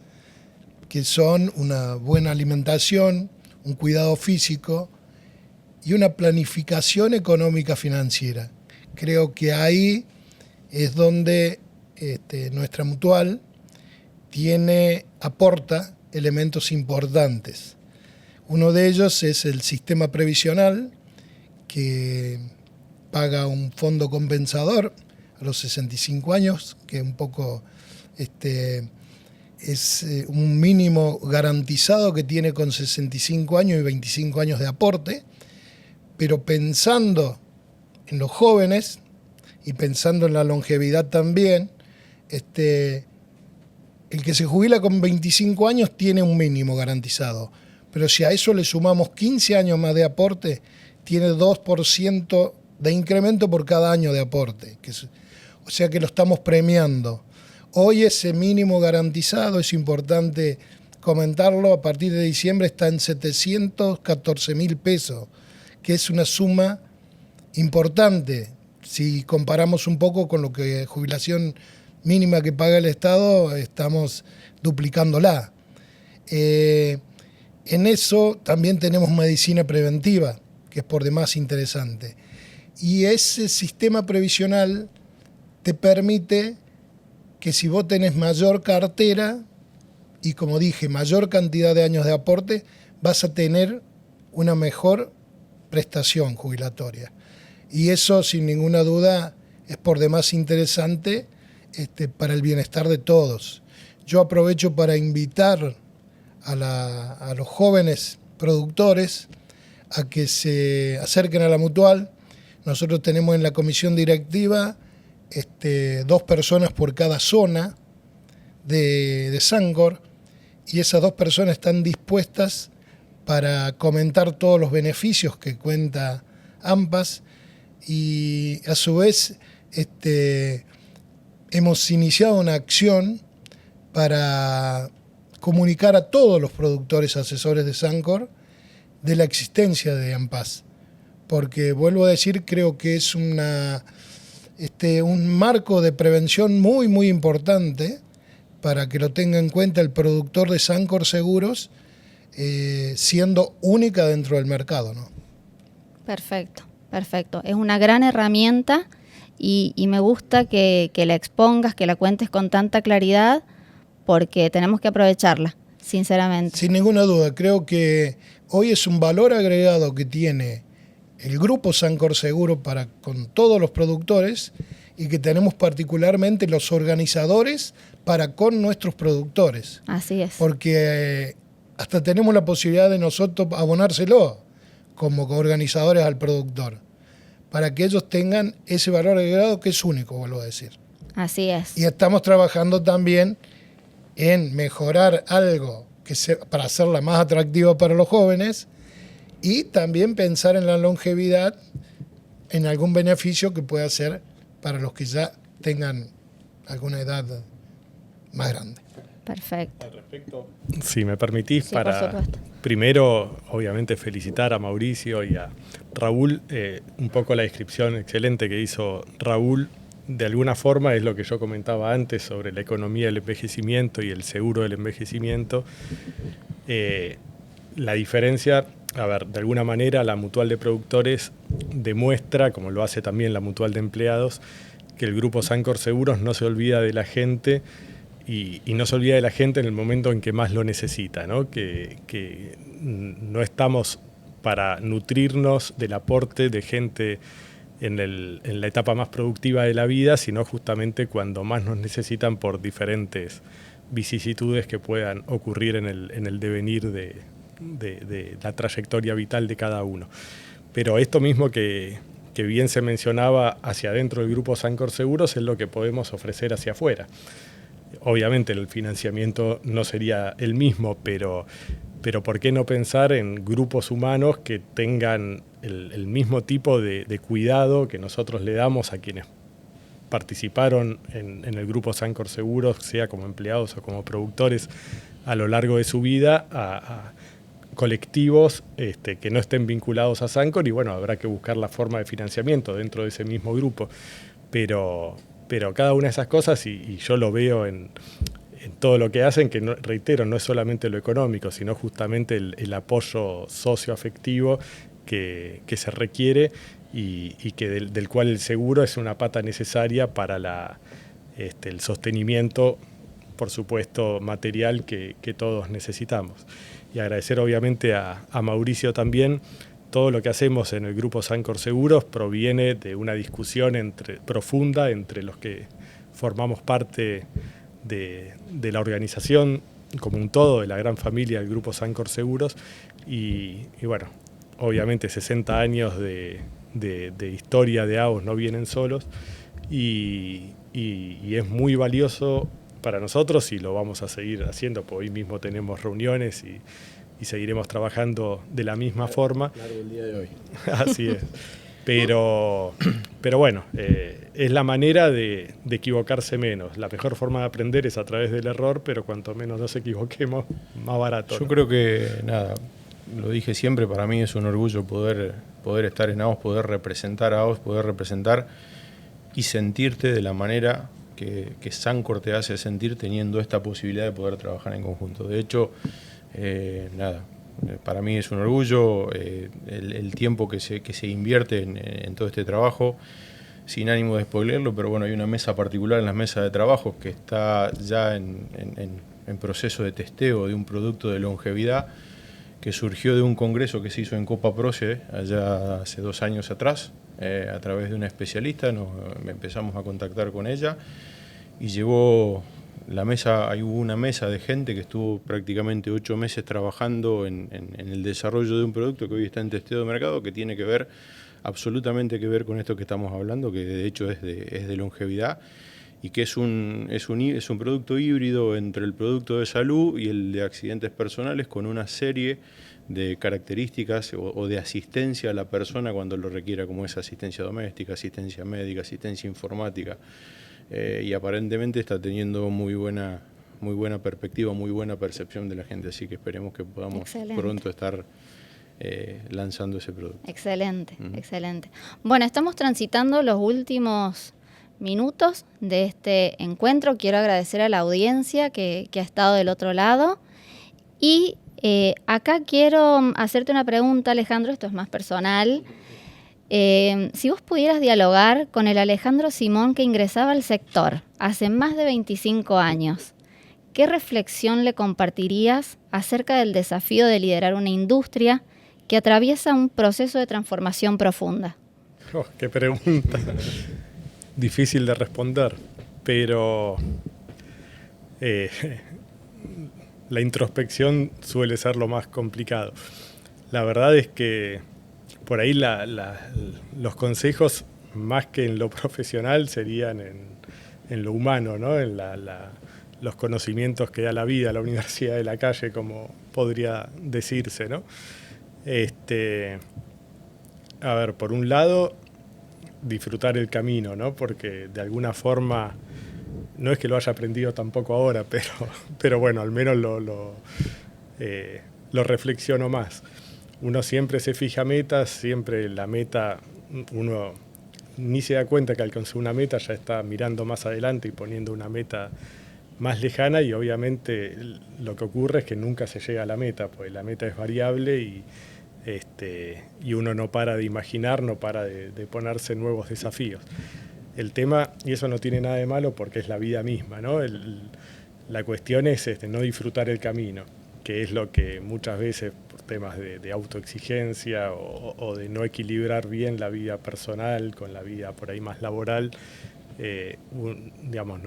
que son una buena alimentación, un cuidado físico y una planificación económica financiera. Creo que ahí es donde nuestra mutual aporta elementos importantes. Uno de ellos es el sistema previsional, que paga un fondo compensador a los 65 años, que un poco es un mínimo garantizado que tiene con 65 años y 25 años de aporte, pero pensando en los jóvenes y pensando en la longevidad también, el que se jubila con 25 años tiene un mínimo garantizado, pero si a eso le sumamos 15 años más de aporte, tiene 2% de incremento por cada año de aporte, o sea que lo estamos premiando. Hoy ese mínimo garantizado, es importante comentarlo, a partir de diciembre está en 714.000 pesos, que es una suma importante si comparamos un poco con lo que jubilación mínima que paga el Estado, estamos duplicándola. En eso también tenemos medicina preventiva, que es por demás interesante. Y ese sistema previsional te permite que si vos tenés mayor cartera y, como dije, mayor cantidad de años de aporte, vas a tener una mejor prestación jubilatoria. Y eso, sin ninguna duda, es por demás interesante para el bienestar de todos. Yo aprovecho para invitar a los jóvenes productores a que se acerquen a la mutual. Nosotros tenemos en la comisión directiva 2 personas por cada zona de Sancor, y esas 2 personas están dispuestas para comentar todos los beneficios que cuenta AMPAS, y a su vez hemos iniciado una acción para comunicar a todos los productores asesores de Sancor de la existencia de AMPAS, porque vuelvo a decir, creo que es un marco de prevención muy, muy importante para que lo tenga en cuenta el productor de Sancor Seguros, siendo única dentro del mercado, ¿no? Perfecto, perfecto. Es una gran herramienta y me gusta que la expongas, que la cuentes con tanta claridad, porque tenemos que aprovecharla, sinceramente. Sin ninguna duda, creo que hoy es un valor agregado que tiene el grupo Sancor Seguro con todos los productores, y que tenemos particularmente los organizadores para con nuestros productores. Así es. Porque hasta tenemos la posibilidad de nosotros abonárselo como organizadores al productor, para que ellos tengan ese valor agregado que es único, vuelvo a decir. Así es. Y estamos trabajando también en mejorar algo para hacerla más atractiva para los jóvenes, y también pensar en la longevidad, en algún beneficio que pueda ser para los que ya tengan alguna edad más grande. Perfecto. Al respecto, si me permitís, Sí, por para supuesto. primero, obviamente, felicitar a Mauricio y a Raúl. Un poco la descripción excelente que hizo Raúl, de alguna forma es lo que yo comentaba antes sobre la economía del envejecimiento y el seguro del envejecimiento. La diferencia, a ver, de alguna manera la mutual de productores demuestra, como lo hace también la mutual de empleados, que el grupo Sancor Seguros no se olvida de la gente y no se olvida de la gente en el momento en que más lo necesita, ¿no? Que no estamos para nutrirnos del aporte de gente en la etapa más productiva de la vida, sino justamente cuando más nos necesitan por diferentes vicisitudes que puedan ocurrir en el devenir de la trayectoria vital de cada uno. Pero esto mismo que bien se mencionaba hacia adentro del grupo Sancor Seguros es lo que podemos ofrecer hacia afuera. Obviamente el financiamiento no sería el mismo, pero ¿por qué no pensar en grupos humanos que tengan el mismo tipo de cuidado que nosotros le damos a quienes participaron en el grupo Sancor Seguros, sea como empleados o como productores, a lo largo de su vida, a colectivos que no estén vinculados a Sancor? Y bueno, habrá que buscar la forma de financiamiento dentro de ese mismo grupo. Pero cada una de esas cosas, y yo lo veo en todo lo que hacen, que no, reitero, no es solamente lo económico, sino justamente el apoyo socioafectivo que se requiere y que del cual el seguro es una pata necesaria para el sostenimiento, por supuesto, material que todos necesitamos. Y agradecer obviamente a Mauricio también. Todo lo que hacemos en el grupo Sancor Seguros proviene de una discusión profunda entre los que formamos parte de la organización como un todo, de la gran familia del grupo Sancor Seguros. Y bueno, obviamente 60 años de historia de AOS no vienen solos y es muy valioso para nosotros y lo vamos a seguir haciendo, porque hoy mismo tenemos reuniones y seguiremos trabajando de la misma forma. Claro, el día de hoy. Así es. Pero bueno, es la manera de equivocarse menos. La mejor forma de aprender es a través del error, pero cuanto menos nos equivoquemos, más barato. Yo creo que, nada, lo dije siempre, para mí es un orgullo poder estar en AOS, poder representar a AOS, poder representar y sentirte de la manera que Sancor te hace sentir teniendo esta posibilidad de poder trabajar en conjunto. De hecho, para mí es un orgullo el tiempo que se invierte en todo este trabajo, sin ánimo de spoilerlo, pero bueno, hay una mesa particular en las mesas de trabajo que está ya en proceso de testeo de un producto de longevidad que surgió de un congreso que se hizo en Copa Proce allá hace 2 años atrás, a través de una especialista. Empezamos a contactar con ella y llevó la mesa, hubo una mesa de gente que estuvo prácticamente 8 meses trabajando en el desarrollo de un producto que hoy está en testeo de mercado, que tiene que ver, absolutamente que ver con esto que estamos hablando, que de hecho es de longevidad, y que es un producto híbrido entre el producto de salud y el de accidentes personales, con una serie de características o de asistencia a la persona cuando lo requiera, como es asistencia doméstica, asistencia médica, asistencia informática. Y aparentemente está teniendo muy buena perspectiva, muy buena percepción de la gente, así que esperemos que podamos pronto estar lanzando ese producto. Excelente, excelente. Bueno, estamos transitando los últimos minutos de este encuentro. Quiero agradecer a la audiencia que ha estado del otro lado y acá quiero hacerte una pregunta, Alejandro, esto es más personal. Si vos pudieras dialogar con el Alejandro Simón que ingresaba al sector hace más de 25 años, ¿qué reflexión le compartirías acerca del desafío de liderar una industria que atraviesa un proceso de transformación profunda? Oh, qué pregunta. Difícil de responder, pero la introspección suele ser lo más complicado. La verdad es que por ahí los consejos, más que en lo profesional, serían en lo humano, ¿no? En los conocimientos que da la vida, la universidad de la calle, como podría decirse, ¿no? A ver, por un lado, disfrutar el camino, ¿no? Porque de alguna forma no es que lo haya aprendido tampoco ahora, pero bueno, al menos lo reflexiono más. Uno siempre se fija metas, siempre la meta, uno ni se da cuenta que alcanzó una meta, ya está mirando más adelante y poniendo una meta más lejana, y obviamente lo que ocurre es que nunca se llega a la meta, pues la meta es variable y uno no para de imaginar, no para de ponerse nuevos desafíos. El tema, y eso no tiene nada de malo porque es la vida misma, ¿no? La cuestión es no disfrutar el camino, que es lo que muchas veces por temas de autoexigencia o de no equilibrar bien la vida personal con la vida por ahí más laboral, digamos,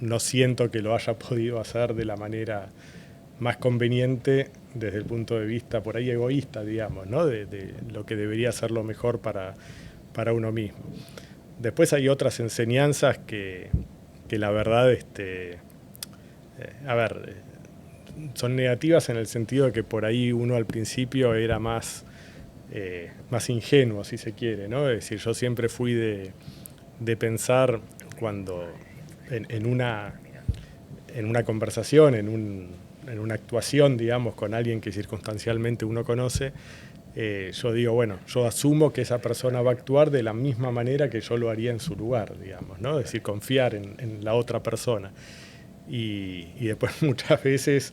no siento que lo haya podido hacer de la manera más conveniente desde el punto de vista por ahí egoísta, digamos, ¿no? De lo que debería ser lo mejor para uno mismo. Después hay otras enseñanzas que la verdad, son negativas en el sentido de que por ahí uno al principio era más ingenuo, si se quiere, ¿no? Es decir, yo siempre fui de pensar cuando en una conversación, en una actuación, digamos, con alguien que circunstancialmente uno conoce, yo digo, bueno, yo asumo que esa persona va a actuar de la misma manera que yo lo haría en su lugar, digamos, ¿no? Es decir, confiar en la otra persona. Y después muchas veces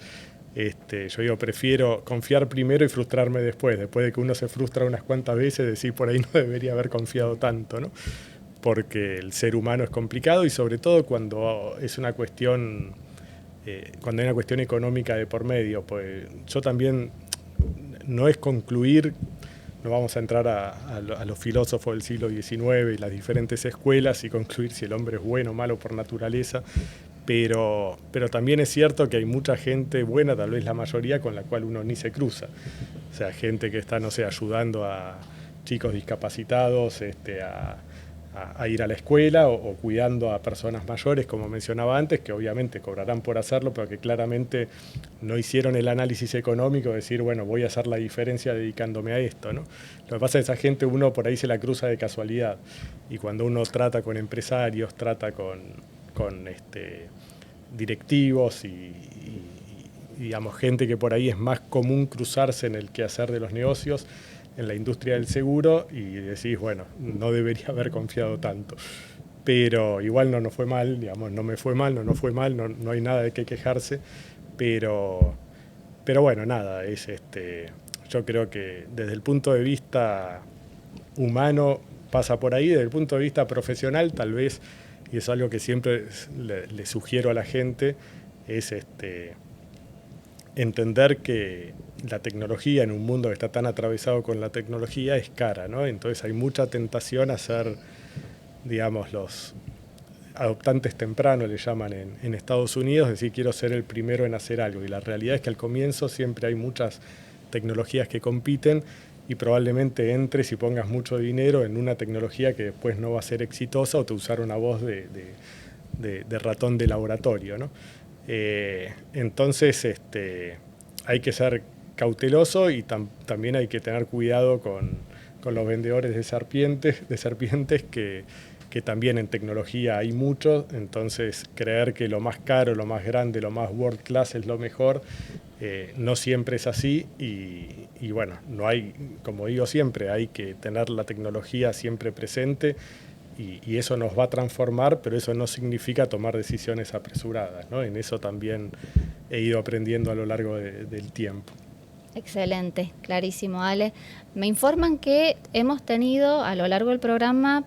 yo digo, prefiero confiar primero y frustrarme después de que uno se frustra unas cuantas veces, decir, por ahí no debería haber confiado tanto, ¿no? Porque el ser humano es complicado y sobre todo cuando es una cuestión, cuando hay una cuestión económica de por medio, pues yo también, no es concluir, no vamos a entrar a los filósofos del siglo XIX y las diferentes escuelas y concluir si el hombre es bueno o malo por naturaleza, pero también es cierto que hay mucha gente buena, tal vez la mayoría, con la cual uno ni se cruza. O sea, gente que está, no sé, ayudando a chicos discapacitados a ir a la escuela o cuidando a personas mayores, como mencionaba antes, que obviamente cobrarán por hacerlo, pero que claramente no hicieron el análisis económico de decir, bueno, voy a hacer la diferencia dedicándome a esto, ¿no? Lo que pasa es que esa gente uno por ahí se la cruza de casualidad, y cuando uno trata con empresarios, trata con directivos y digamos, gente que por ahí es más común cruzarse en el quehacer de los negocios, en la industria del seguro, y decís, bueno, no debería haber confiado tanto. Pero igual no nos fue mal, digamos, no me fue mal, no hay nada de qué quejarse, pero bueno, nada, yo creo que desde el punto de vista humano pasa por ahí, desde el punto de vista profesional tal vez, y es algo que siempre le sugiero a la gente, es entender que la tecnología, en un mundo que está tan atravesado con la tecnología, es cara, ¿no? Entonces hay mucha tentación a ser, digamos, los adoptantes tempranos, le llaman en Estados Unidos, es decir, quiero ser el primero en hacer algo. Y la realidad es que al comienzo siempre hay muchas tecnologías que compiten, y probablemente entres y pongas mucho dinero en una tecnología que después no va a ser exitosa, o te usaron una voz de ratón de laboratorio, ¿no? Entonces hay que ser cauteloso, y también hay que tener cuidado con los vendedores de serpientes que también en tecnología hay muchos. Entonces creer que lo más caro, lo más grande, lo más world class es lo mejor, no siempre es así, y bueno, no hay, como digo siempre, hay que tener la tecnología siempre presente, y eso nos va a transformar, pero eso no significa tomar decisiones apresuradas, ¿no? En eso también he ido aprendiendo a lo largo del tiempo. Excelente, clarísimo, Ale. Me informan que hemos tenido a lo largo del programa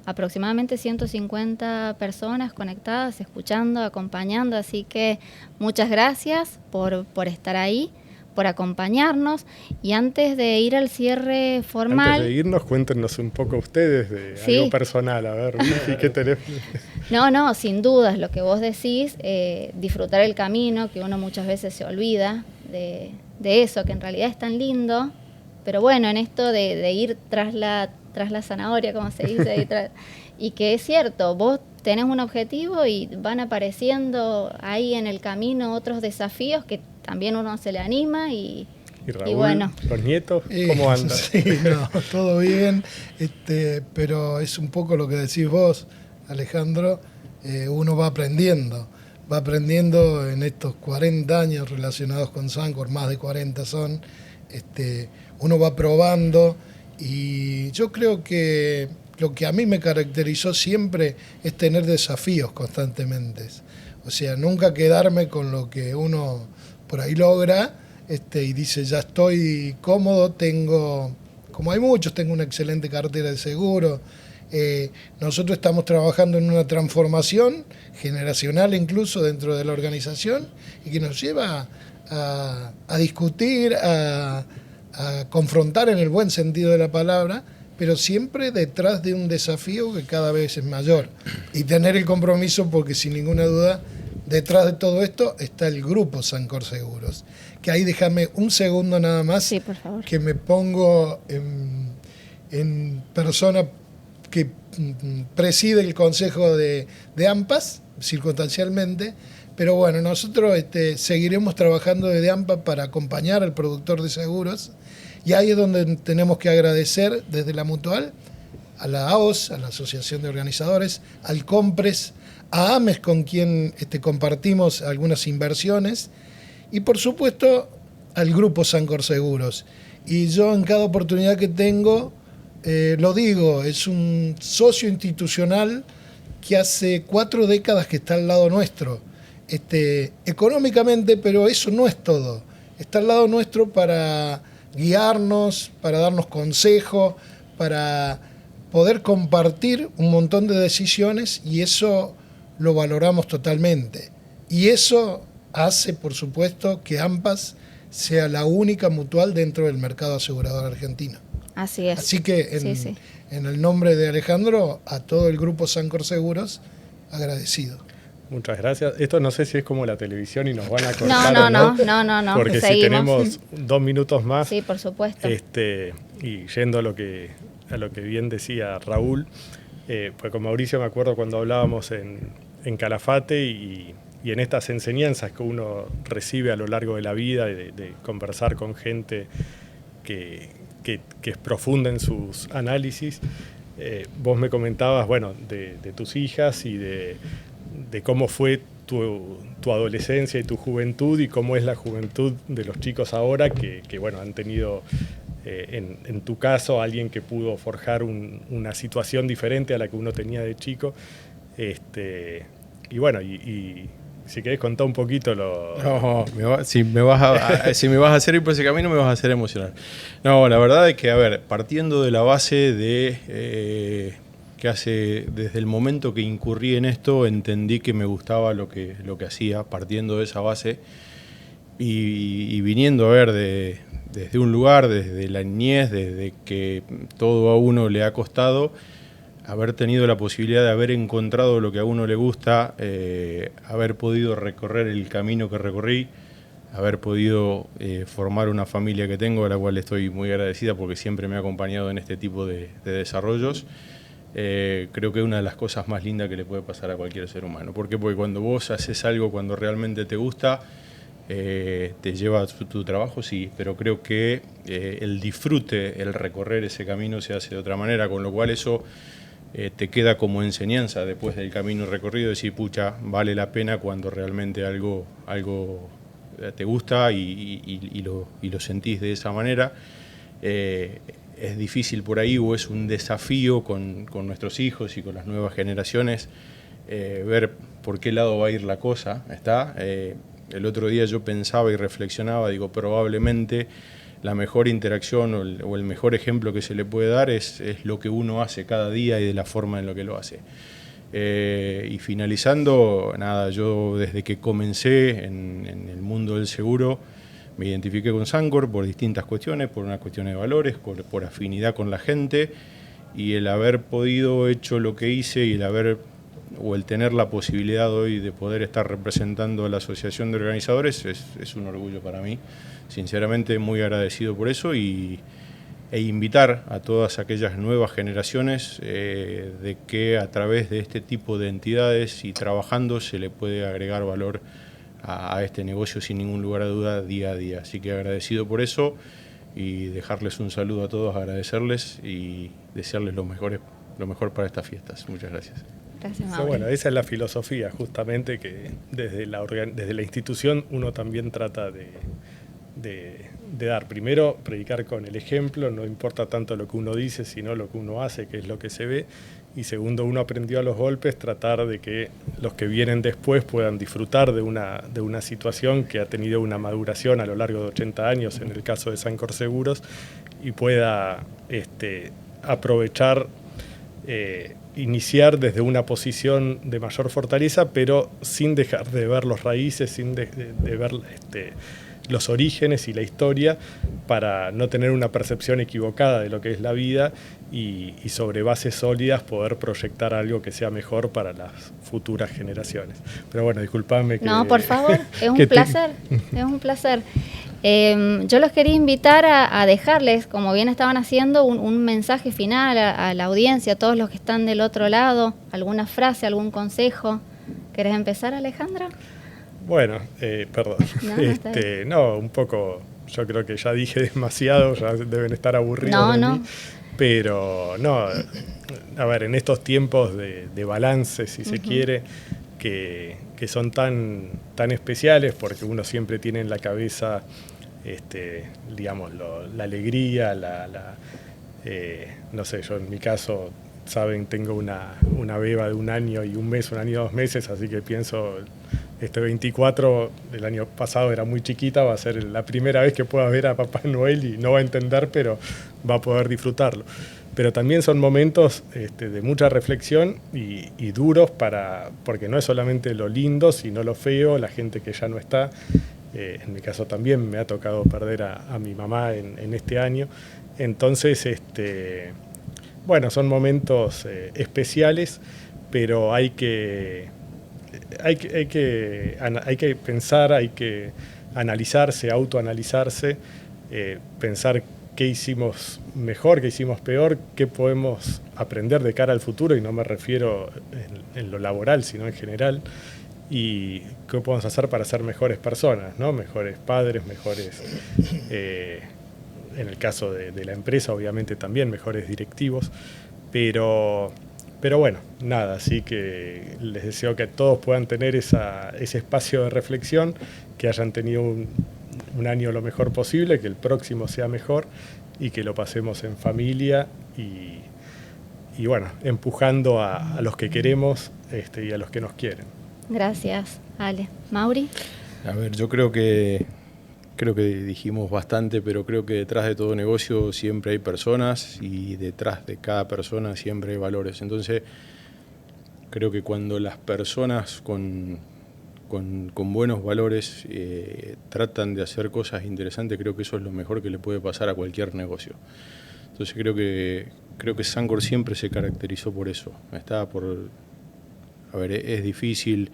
aproximadamente 150 personas conectadas, escuchando, acompañando, así que muchas gracias por estar ahí, por acompañarnos. Y antes de ir al cierre formal... Antes de irnos, cuéntenos un poco ustedes de algo personal, a ver, ¿qué tenés? No, sin dudas, lo que vos decís, disfrutar el camino, que uno muchas veces se olvida de eso, que en realidad es tan lindo, pero bueno, en esto de ir tras la zanahoria, como se dice, y que es cierto, vos tenés un objetivo y van apareciendo ahí en el camino otros desafíos que también uno se le anima y Raúl, y bueno. ¿Los nietos cómo andan? Sí, no, todo bien, pero es un poco lo que decís vos, Alejandro. uno va aprendiendo en estos 40 años relacionados con Sancor, más de 40 son, uno va probando, y yo creo que lo que a mí me caracterizó siempre es tener desafíos constantemente. O sea, nunca quedarme con lo que uno por ahí logra y dice, ya estoy cómodo, como hay muchos, tengo una excelente cartera de seguro. Nosotros estamos trabajando en una transformación generacional incluso dentro de la organización, y que nos lleva a discutir, a confrontar en el buen sentido de la palabra, pero siempre detrás de un desafío que cada vez es mayor. Y tener el compromiso, porque sin ninguna duda, detrás de todo esto está el grupo Sancor Seguros. Que ahí déjame un segundo nada más, sí, por favor, que me pongo en persona que preside el consejo de AMPAS, circunstancialmente, pero bueno, nosotros seguiremos trabajando desde AMPA para acompañar al productor de seguros, y ahí es donde tenemos que agradecer desde la Mutual a la AOS, a la Asociación de Organizadores, al COMPRES, a AMES, con quien compartimos algunas inversiones, y por supuesto al Grupo Sancor Seguros. Y yo en cada oportunidad que tengo, lo digo, es un socio institucional que hace 4 décadas que está al lado nuestro, económicamente, pero eso no es todo. Está al lado nuestro para guiarnos, para darnos consejos, para poder compartir un montón de decisiones, y eso lo valoramos totalmente. Y eso hace, por supuesto, que AMPAS sea la única mutual dentro del mercado asegurador argentino. Así es. Así que en el nombre de Alejandro, a todo el grupo Sancor Seguros, agradecido. Muchas gracias. Esto no sé si es como la televisión y nos van a cortar. No. Porque si tenemos 2 minutos más. Sí, por supuesto. Y yendo a lo que bien decía Raúl, pues con Mauricio me acuerdo cuando hablábamos en Calafate y en estas enseñanzas que uno recibe a lo largo de la vida, de conversar con gente que es profunda en sus análisis. Vos me comentabas, bueno, de tus hijas y de cómo fue tu adolescencia y tu juventud, y cómo es la juventud de los chicos ahora que bueno, han tenido, en tu caso, alguien que pudo forjar una situación diferente a la que uno tenía de chico. Y bueno, y si querés contar un poquito lo... No, si me vas a hacer ir por ese camino, me vas a hacer emocionar. No, la verdad es que, a ver, partiendo de la base de que desde el momento que incurrí en esto, entendí que me gustaba lo que hacía, partiendo de esa base, y viniendo a ver desde un lugar, desde la niñez, desde que todo a uno le ha costado, haber tenido la posibilidad de haber encontrado lo que a uno le gusta, haber podido recorrer el camino que recorrí, haber podido formar una familia que tengo, a la cual estoy muy agradecida porque siempre me ha acompañado en este tipo de desarrollos. Creo que es una de las cosas más lindas que le puede pasar a cualquier ser humano. ¿Por qué? Porque cuando vos haces algo cuando realmente te gusta, te lleva a tu trabajo, sí, pero creo que el disfrute, el recorrer ese camino se hace de otra manera, con lo cual eso te queda como enseñanza después del camino recorrido, decir, pucha, vale la pena cuando realmente algo te gusta y lo sentís de esa manera. Es difícil por ahí, o es un desafío con nuestros hijos y con las nuevas generaciones, ver por qué lado va a ir la cosa. El otro día yo pensaba y reflexionaba, digo, probablemente la mejor interacción o el mejor ejemplo que se le puede dar es lo que uno hace cada día y de la forma en la que lo hace. Y finalizando, nada, yo desde que comencé en el mundo del seguro, me identifiqué con Sancor por distintas cuestiones, por una cuestión de valores, por afinidad con la gente, y el haber podido hecho lo que hice y el tener la posibilidad hoy de poder estar representando a la Asociación de Organizadores es un orgullo para mí. Sinceramente muy agradecido por eso e invitar a todas aquellas nuevas generaciones de que a través de este tipo de entidades y trabajando se le puede agregar valor a este negocio sin ningún lugar a duda día a día. Así que agradecido por eso y dejarles un saludo a todos, agradecerles y desearles lo mejor para estas fiestas. Muchas gracias. Gracias, Pero Mauri. bueno, esa es la filosofía, justamente, que desde la institución uno también trata de dar. Primero, predicar con el ejemplo, no importa tanto lo que uno dice, sino lo que uno hace, que es lo que se ve. Y segundo, uno aprendió a los golpes, tratar de que los que vienen después puedan disfrutar de una situación que ha tenido una maduración a lo largo de 80 años, en el caso de Sancor Seguros, y pueda aprovechar, iniciar desde una posición de mayor fortaleza, pero sin dejar de ver los raíces, sin de ver los orígenes y la historia, para no tener una percepción equivocada de lo que es la vida y sobre bases sólidas poder proyectar algo que sea mejor para las futuras generaciones. Pero bueno, disculpame que... No, por favor, es un placer, es un placer. Yo los quería invitar a dejarles, como bien estaban haciendo, un mensaje final a la audiencia, a todos los que están del otro lado, alguna frase, algún consejo. ¿Querés empezar, Alejandra? Bueno, perdón. No, un poco, yo creo que ya dije demasiado, ya deben estar aburridos de mí. Pero no, a ver, en estos tiempos de balance, si se quiere, que son tan especiales, porque uno siempre tiene en la cabeza, digamos, la alegría, no sé, yo en mi caso, saben, tengo una beba de 1 año y 1 mes, 1 año y 2 meses, así que pienso, este 24, el año pasado era muy chiquita, va a ser la primera vez que pueda ver a Papá Noel y no va a entender, pero va a poder disfrutarlo. Pero también son momentos de mucha reflexión y duros, porque no es solamente lo lindo, sino lo feo, la gente que ya no está. En mi caso también me ha tocado perder a mi mamá en este año. Entonces, bueno, son momentos especiales, pero hay que pensar, hay que analizarse, autoanalizarse, pensar qué hicimos mejor, qué hicimos peor, qué podemos aprender de cara al futuro, y no me refiero en lo laboral, sino en general, y qué podemos hacer para ser mejores personas, ¿no? Mejores padres, mejores, en el caso de la empresa, obviamente también mejores directivos, pero bueno, nada, así que les deseo que todos puedan tener ese espacio de reflexión, que hayan tenido un año lo mejor posible, que el próximo sea mejor y que lo pasemos en familia y bueno, empujando a los que queremos y a los que nos quieren. Gracias, Ale. Mauri. A ver, yo creo que dijimos bastante, pero creo que detrás de todo negocio siempre hay personas y detrás de cada persona siempre hay valores. Entonces, creo que cuando las personas con buenos valores tratan de hacer cosas interesantes, creo que eso es lo mejor que le puede pasar a cualquier negocio. Entonces, creo que Sancor siempre se caracterizó por eso. A ver, es difícil.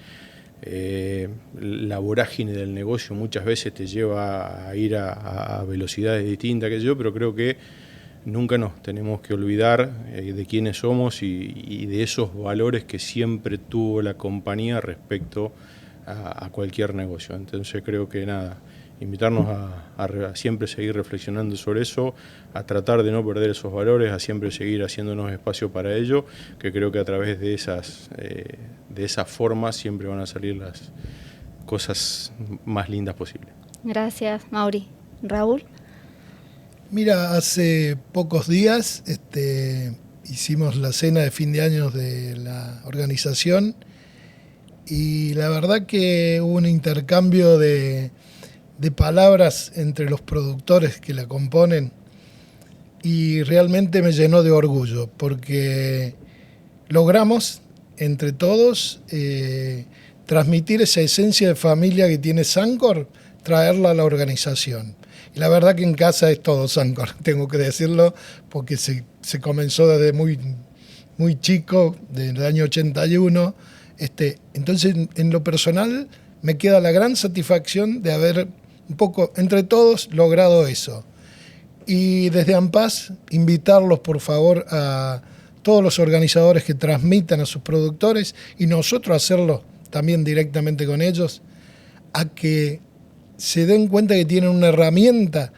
La vorágine del negocio muchas veces te lleva a ir a velocidades distintas que yo, pero creo que nunca nos tenemos que olvidar de quiénes somos y de esos valores que siempre tuvo la compañía respecto a cualquier negocio. Entonces creo que nada, invitarnos a siempre seguir reflexionando sobre eso, a tratar de no perder esos valores, a siempre seguir haciéndonos espacio para ello, que creo que a través de esas formas siempre van a salir las cosas más lindas posibles. Gracias, Mauri. Raúl. Mira, hace pocos días hicimos la cena de fin de año de la organización y la verdad que hubo un intercambio de palabras entre los productores que la componen y realmente me llenó de orgullo porque logramos entre todos transmitir esa esencia de familia que tiene Sancor, traerla a la organización. Y la verdad que en casa es todo Sancor, tengo que decirlo, porque se comenzó desde muy chico, del año 81. Entonces, en lo personal, me queda la gran satisfacción de haber un poco, entre todos, logrado eso. Y desde ANPAS, invitarlos, por favor, a todos los organizadores que transmitan a sus productores y nosotros hacerlo también directamente con ellos, a que se den cuenta que tienen una herramienta,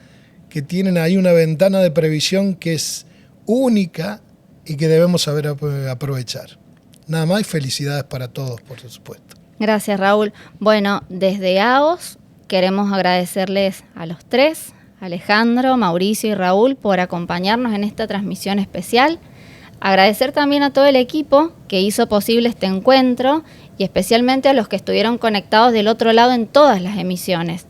que tienen ahí una ventana de previsión que es única y que debemos saber aprovechar. Nada más y felicidades para todos, por supuesto. Gracias, Raúl. Bueno, desde AOS queremos agradecerles a los tres, Alejandro, Mauricio y Raúl, por acompañarnos en esta transmisión especial. Agradecer también a todo el equipo que hizo posible este encuentro y especialmente a los que estuvieron conectados del otro lado en todas las emisiones.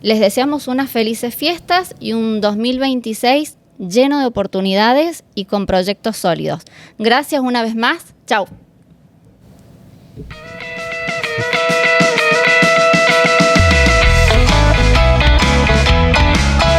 Les deseamos unas felices fiestas y un 2026 lleno de oportunidades y con proyectos sólidos. Gracias una vez más. Chau.